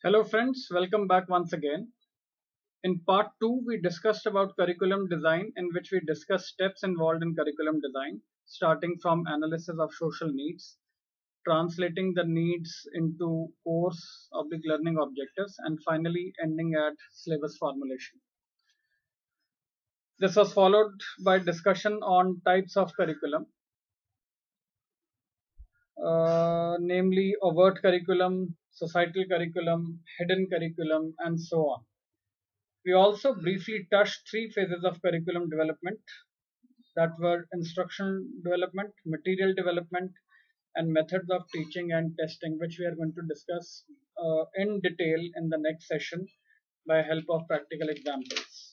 Hello friends, welcome back once again. In part 2, we discussed about curriculum design in which we discussed steps involved in curriculum design, starting from analysis of social needs, translating the needs into course oblique learning objectives, and finally ending at syllabus formulation. This was followed by discussion on types of curriculum, namely overt curriculum, societal curriculum, hidden curriculum, and so on. We also briefly touched three phases of curriculum development that were instructional development, material development, and methods of teaching and testing, which we are going to discuss in detail in the next session by help of practical examples.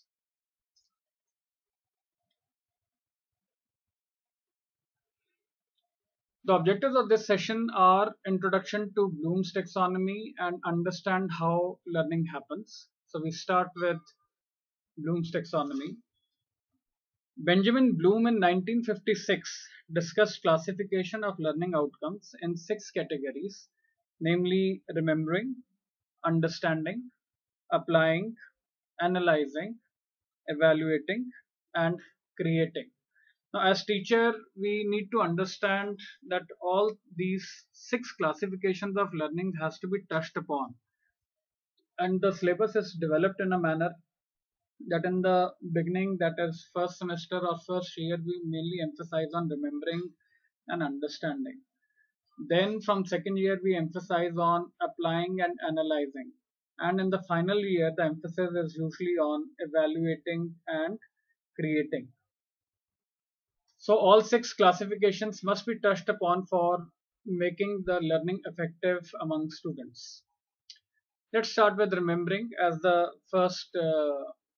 The objectives of this session are introduction to Bloom's taxonomy and understand how learning happens. So we start with Bloom's taxonomy. Benjamin Bloom in 1956 discussed classification of learning outcomes in 6 categories, namely remembering, understanding, applying, analyzing, evaluating, and creating. Now, as teacher, we need to understand that all these 6 classifications of learning has to be touched upon, and the syllabus is developed in a manner that in the beginning, that is first semester or first year, we mainly emphasize on remembering and understanding. Then from second year, we emphasize on applying and analyzing. And in the final year, the emphasis is usually on evaluating and creating. So all 6 classifications must be touched upon for making the learning effective among students. Let's start with remembering as the first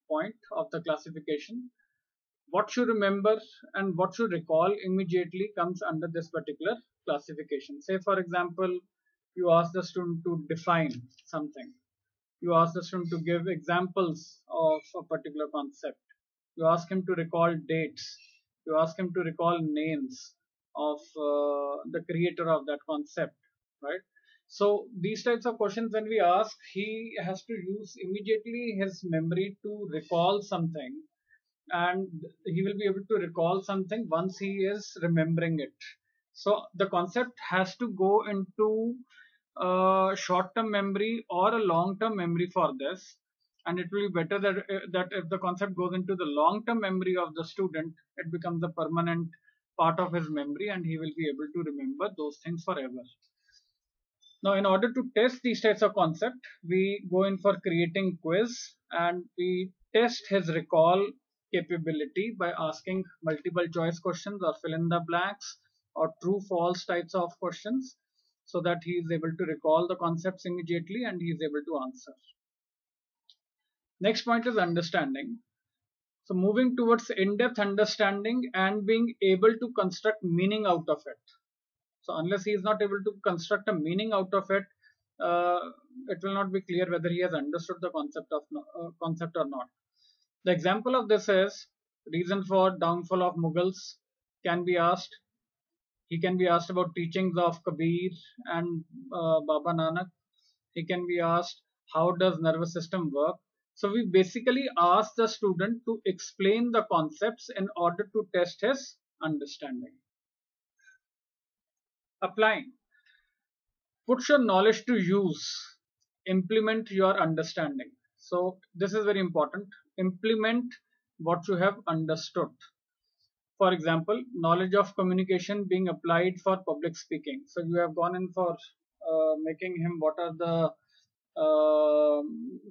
point of the classification. What you remember and what you recall immediately comes under this particular classification. Say, for example, you ask the student to define something. You ask the student to give examples of a particular concept. You ask him to recall dates. You ask him to recall names of the creator of that concept, right? So these types of questions, when we ask, he has to use immediately his memory to recall something, and he will be able to recall something once he is remembering it. So the concept has to go into short-term memory or a long-term memory for this, and it will be better that if the concept goes into the long-term memory of the student, it becomes a permanent part of his memory, and he will be able to remember those things forever. Now, in order to test these types of concept, we go in for creating quiz, and we test his recall capability by asking multiple choice questions or fill in the blanks or true false types of questions, so that he is able to recall the concepts immediately and he is able to answer. Next point is understanding. So moving towards in-depth understanding and being able to construct meaning out of it. So unless he is not able to construct a meaning out of it, it will not be clear whether he has understood the concept or not. The example of this is reason for downfall of Mughals can be asked. He can be asked about teachings of Kabir and Baba Nanak. He can be asked how does nervous system work. So we basically ask the student to explain the concepts in order to test his understanding. Applying. Put your knowledge to use. Implement your understanding. So this is very important. Implement what you have understood. For example, knowledge of communication being applied for public speaking. So you have gone in for making him what are the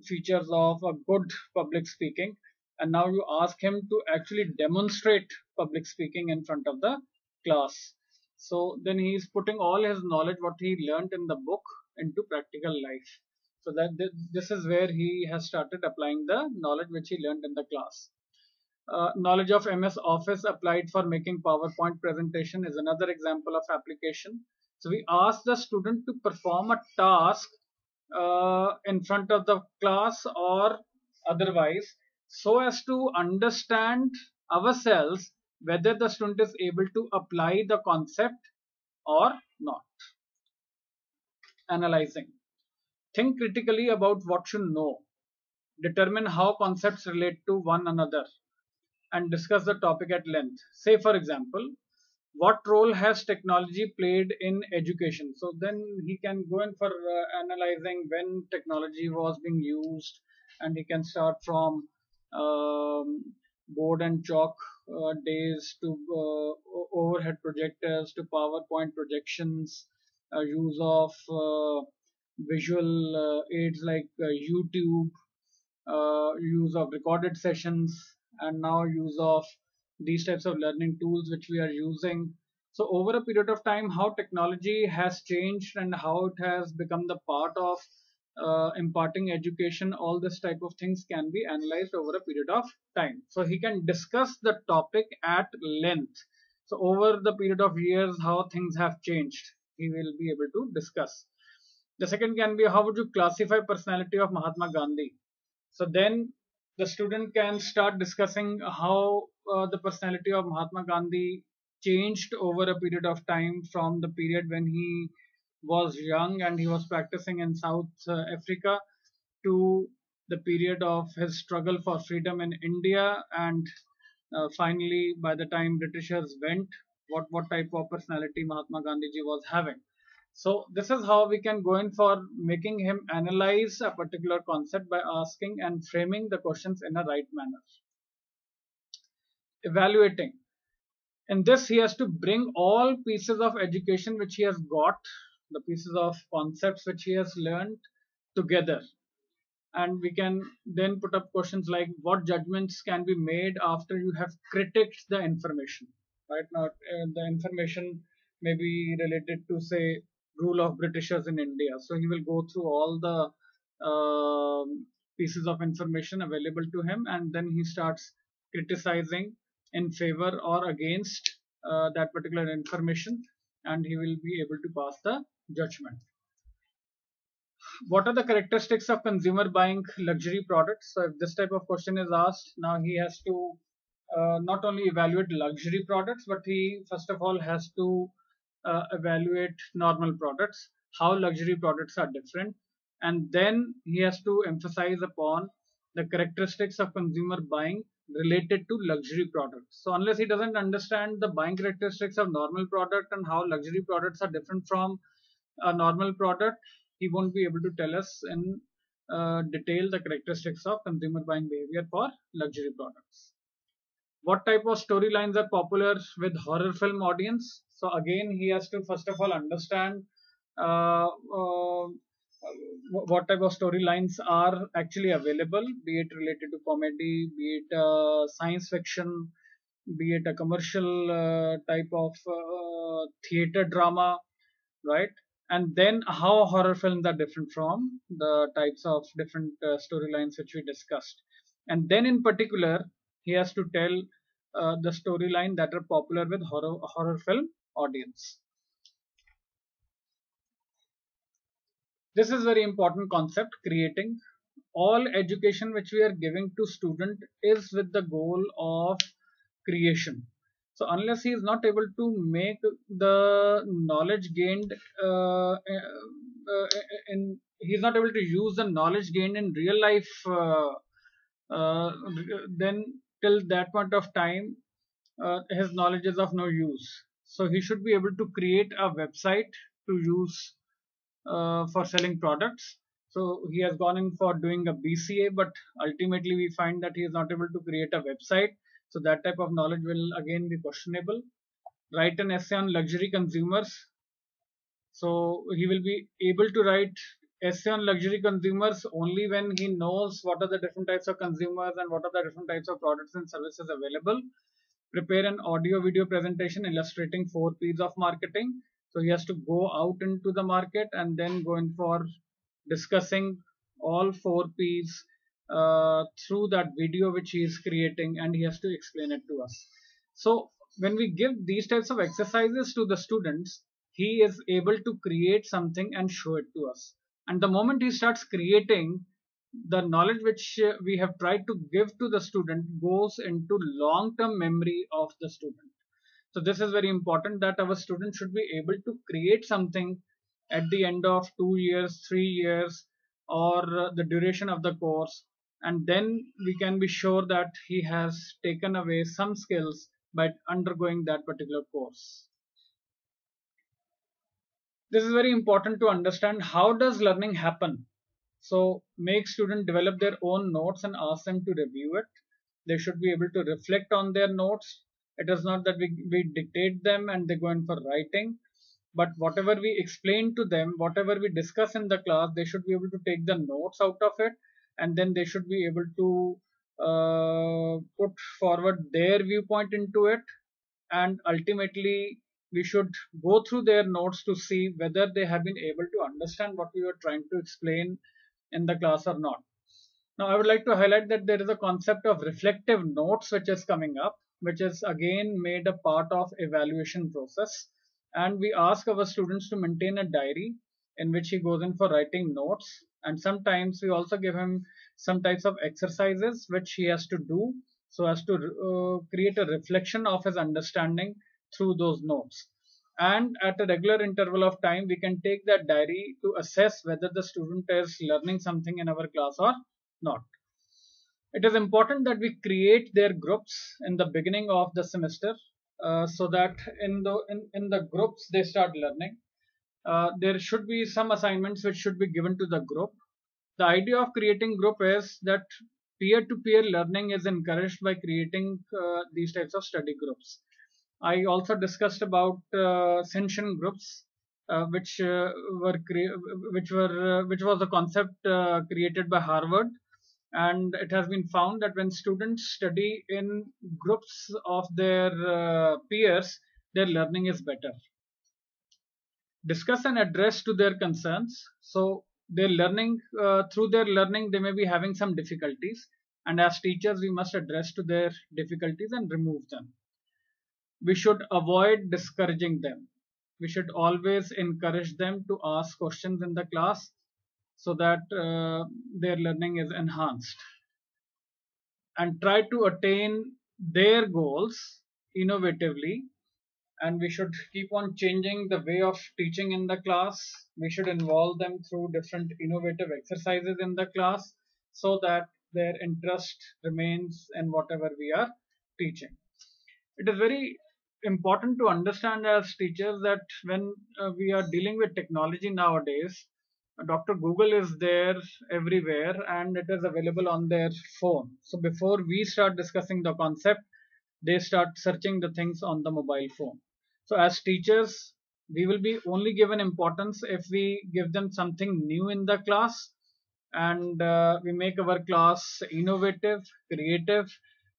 features of a good public speaking, and now you ask him to actually demonstrate public speaking in front of the class. So then he is putting all his knowledge what he learned in the book into practical life. So that this is where he has started applying the knowledge which he learned in the class. Knowledge of MS Office applied for making PowerPoint presentation is another example of application. So we ask the student to perform a task in front of the class or otherwise, so as to understand ourselves whether the student is able to apply the concept or not. Analyzing. Think critically about what you know. Determine how concepts relate to one another and discuss the topic at length. Say, for example, what role has technology played in education? So then he can go in for analyzing when technology was being used, and he can start from board and chalk days to overhead projectors to PowerPoint projections, use of visual aids like YouTube, use of recorded sessions, and now use of these types of learning tools which we are using. So over a period of time, how technology has changed and how it has become the part of imparting education, all this type of things can be analyzed over a period of time. So he can discuss the topic at length. So over the period of years, how things have changed, he will be able to discuss. The second can be, how would you classify personality of Mahatma Gandhi? So then the student can start discussing how the personality of Mahatma Gandhi changed over a period of time, from the period when he was young and he was practicing in South Africa, to the period of his struggle for freedom in India, and finally by the time Britishers went, what type of personality Mahatma Gandhi ji was having. So this is how we can go in for making him analyze a particular concept by asking and framing the questions in a right manner. Evaluating. In this, he has to bring all pieces of education which he has got, the pieces of concepts which he has learned together. And we can then put up questions like, what judgments can be made after you have critiqued the information. Right now, the information may be related to, say, rule of Britishers in India. So he will go through all the pieces of information available to him, and then he starts criticizing in favor or against that particular information, and he will be able to pass the judgment. What are the characteristics of consumer buying luxury products? So if this type of question is asked, now he has to not only evaluate luxury products, but he first of all has to evaluate normal products, how luxury products are different, and then he has to emphasize upon the characteristics of consumer buying related to luxury products. So unless he doesn't understand the buying characteristics of normal product and how luxury products are different from a normal product, he won't be able to tell us in detail the characteristics of consumer buying behavior for luxury products. What type of storylines are popular with horror film audience? So again, he has to first of all understand what type of storylines are actually available, be it related to comedy, be it science fiction, be it a commercial type of theater drama, right? And then how horror films are different from the types of different storylines which we discussed. And then in particular, he has to tell the storyline that are popular with horror film audience. This is very important concept. Creating all education which we are giving to student is with the goal of creation. So unless he is not able to make the knowledge gained in he is not able to use the knowledge gained in real life, uh, then till that point of time his knowledge is of no use. So he should be able to create a website to use for selling products. So he has gone in for doing a BCA, but ultimately we find that he is not able to create a website. So that type of knowledge will again be questionable. Write an essay on luxury consumers. So he will be able to write essay on luxury consumers only when he knows what are the different types of consumers and what are the different types of products and services available. Prepare an audio video presentation illustrating 4 P's of marketing. So he has to go out into the market and then go in for discussing all 4 P's through that video which he is creating, and he has to explain it to us. So when we give these types of exercises to the students, he is able to create something and show it to us. And the moment he starts creating, the knowledge which we have tried to give to the student goes into long-term memory of the student. So this is very important, that our student should be able to create something at the end of 2 years, 3 years, or the duration of the course, and then we can be sure that he has taken away some skills by undergoing that particular course. This is very important to understand how does learning happen. So make students develop their own notes and ask them to review it. They should be able to reflect on their notes. It is not that we dictate them and they go in for writing, but whatever we explain to them, whatever we discuss in the class, they should be able to take the notes out of it, and then they should be able to put forward their viewpoint into it, and ultimately we should go through their notes to see whether they have been able to understand what we were trying to explain in the class or not. Now, I would like to highlight that there is a concept of reflective notes which is coming up, which is again made a part of evaluation process. And we ask our students to maintain a diary in which he goes in for writing notes. And sometimes we also give him some types of exercises which he has to do so as to create a reflection of his understanding through those notes. And at a regular interval of time, we can take that diary to assess whether the student is learning something in our class or not. It is important that we create their groups in the beginning of the semester, so that in the groups they start learning. There should be some assignments which should be given to the group. The idea of creating group is that peer-to-peer learning is encouraged by creating these types of study groups. I also discussed about Senshin groups, which which was a concept created by Harvard, and it has been found that when students study in groups of their peers, their learning is better. Discuss and address to their concerns. So their learning, through their learning, they may be having some difficulties, and as teachers, we must address to their difficulties and remove them. We should avoid discouraging them. We should always encourage them to ask questions in the class so that their learning is enhanced, and try to attain their goals innovatively. And we should keep on changing the way of teaching in the class. We should involve them through different innovative exercises in the class so that their interest remains in whatever we are teaching. It is very important to understand as teachers that when we are dealing with technology nowadays, Dr. Google is there everywhere and it is available on their phone. So before we start discussing the concept, they start searching the things on the mobile phone. So as teachers, we will be only given importance if we give them something new in the class, and we make our class innovative, creative,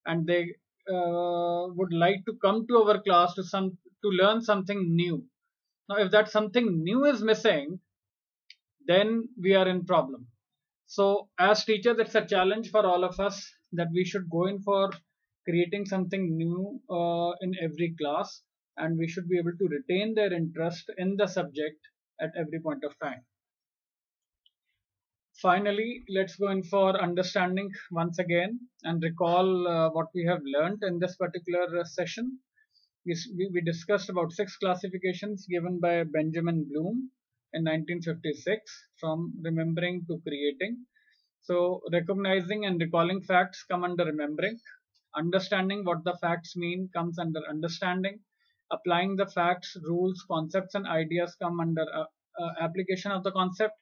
and they would like to come to our class to learn something new. Now, if that something new is missing, then we are in problem. So as teachers, it's a challenge for all of us that we should go in for creating something new in every class, and we should be able to retain their interest in the subject at every point of time. Finally, let's go in for understanding once again and recall what we have learned in this particular session. We discussed about 6 classifications given by Benjamin Bloom in 1956, from remembering to creating. So recognizing and recalling facts come under remembering. Understanding what the facts mean comes under understanding. Applying the facts, rules, concepts, and ideas come under application of the concept.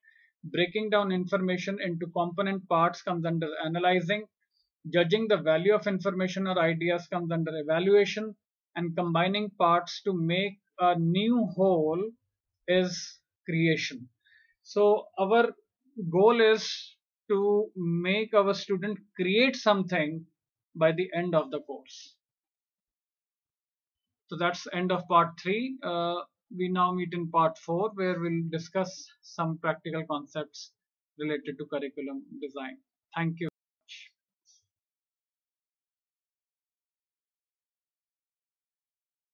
Breaking down information into component parts comes under analyzing. Judging the value of information or ideas comes under evaluation. And combining parts to make a new whole is creation. So our goal is to make our student create something by the end of the course. So that's end of part 3. We now meet in part 4, where we'll discuss some practical concepts related to curriculum design. Thank you.